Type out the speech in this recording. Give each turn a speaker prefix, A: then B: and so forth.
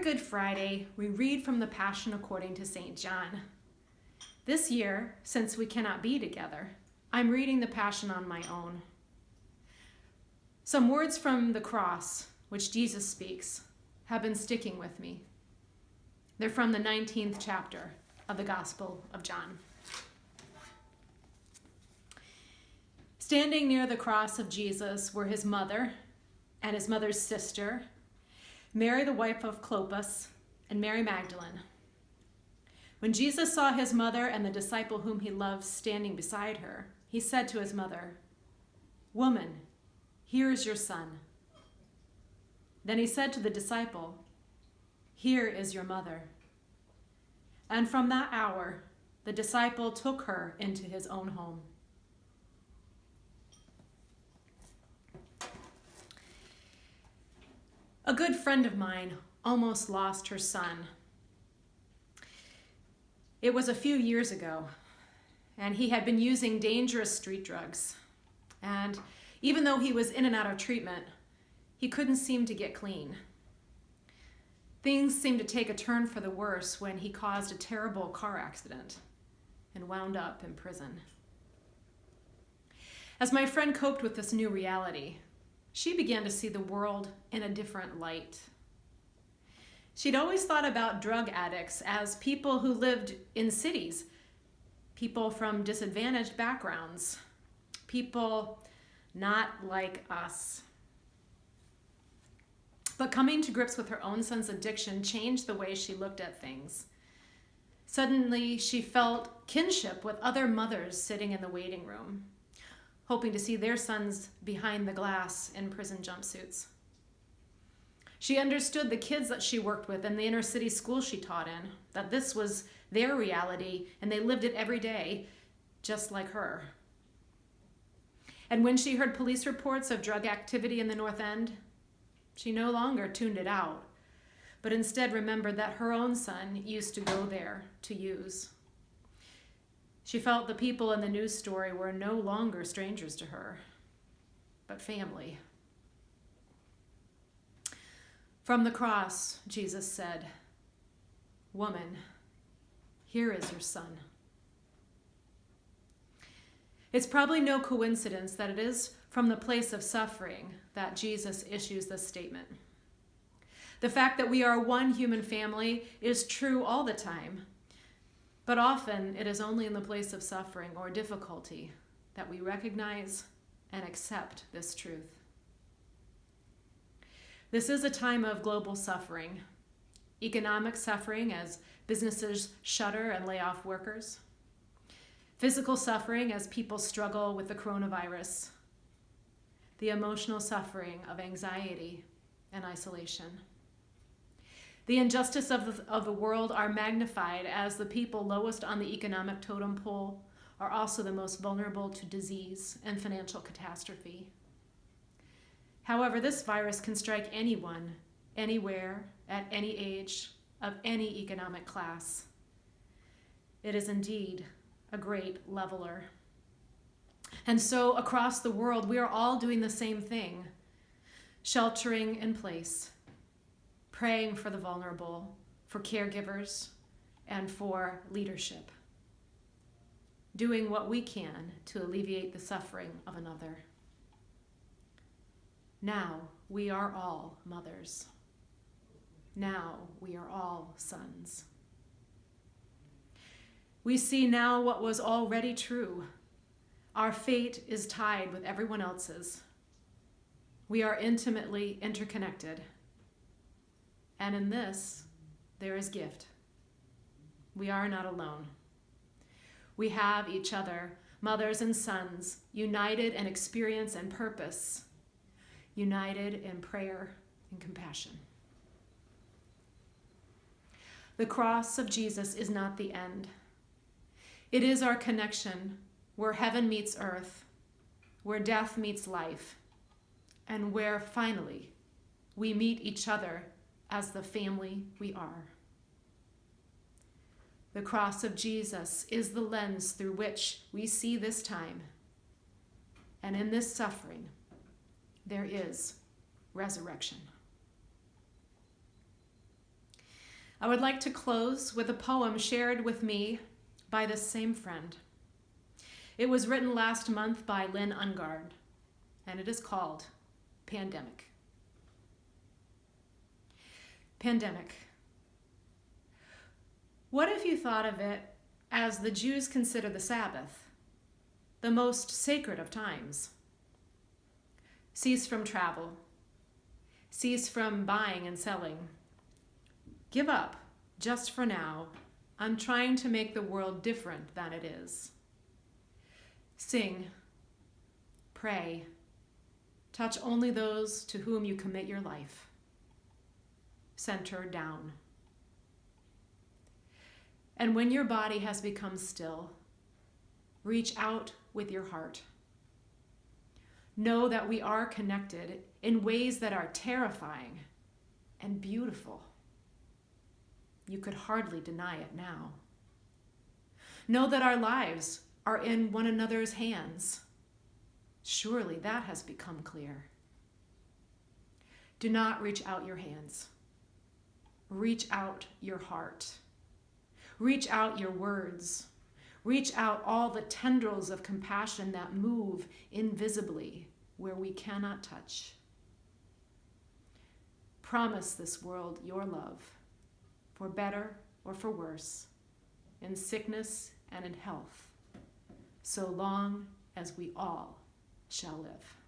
A: Good Friday, we read from the Passion according to St. John. This year, since we cannot be together, I'm reading the Passion on my own. Some words from the cross, which Jesus speaks, have been sticking with me. They're from the 19th chapter of the Gospel of John. Standing near the cross of Jesus were his mother and his mother's sister, Mary the wife of Clopas, and Mary Magdalene. When Jesus saw his mother and the disciple whom he loved standing beside her, he said to his mother, "Woman, here is your son." Then he said to the disciple, "Here is your mother." And from that hour, the disciple took her into his own home. A good friend of mine almost lost her son. It was a few years ago, and he had been using dangerous street drugs. And even though he was in and out of treatment, he couldn't seem to get clean. Things seemed to take a turn for the worse when he caused a terrible car accident and wound up in prison. As my friend coped with this new reality, she began to see the world in a different light. She'd always thought about drug addicts as people who lived in cities, people from disadvantaged backgrounds, people not like us. But coming to grips with her own son's addiction changed the way she looked at things. Suddenly, she felt kinship with other mothers sitting in the waiting room, hoping to see their sons behind the glass in prison jumpsuits. She understood the kids that she worked with in the inner city school she taught in, that this was their reality and they lived it every day, just like her. And when she heard police reports of drug activity in the North End, she no longer tuned it out, but instead remembered that her own son used to go there to use. She felt the people in the news story were no longer strangers to her, but family. From the cross, Jesus said, "Woman, here is your son." It's probably no coincidence that it is from the place of suffering that Jesus issues this statement. The fact that we are one human family is true all the time, but often it is only in the place of suffering or difficulty that we recognize and accept this truth. This is a time of global suffering, economic suffering as businesses shutter and lay off workers, physical suffering as people struggle with the coronavirus, the emotional suffering of anxiety and isolation. The injustice of the world are magnified as the people lowest on the economic totem pole are also the most vulnerable to disease and financial catastrophe. However, this virus can strike anyone, anywhere, at any age, of any economic class. It is indeed a great leveler. And so across the world, we are all doing the same thing, sheltering in place, praying for the vulnerable, for caregivers, and for leadership, doing what we can to alleviate the suffering of another. Now we are all mothers. Now we are all sons. We see now what was already true. Our fate is tied with everyone else's. We are intimately interconnected. And in this, there is gift. We are not alone. We have each other, mothers and sons, united in experience and purpose, united in prayer and compassion. The cross of Jesus is not the end. It is our connection where heaven meets earth, where death meets life, and where finally we meet each other as the family we are. The cross of Jesus is the lens through which we see this time. And in this suffering, there is resurrection. I would like to close with a poem shared with me by this same friend. It was written last month by Lynn Ungard, and it is called Pandemic. Pandemic. What if you thought of it as the Jews consider the Sabbath, the most sacred of times? Cease from travel. Cease from buying and selling. Give up, just for now, on trying to make the world different than it is. Sing, pray, touch only those to whom you commit your life. Center down. And when your body has become still, reach out with your heart. Know that we are connected in ways that are terrifying and beautiful. You could hardly deny it now. Know that our lives are in one another's hands. Surely that has become clear. Do not reach out your hands. Reach out your heart. Reach out your words. Reach out all the tendrils of compassion that move invisibly where we cannot touch. Promise this world your love, for better or for worse, in sickness and in health, so long as we all shall live.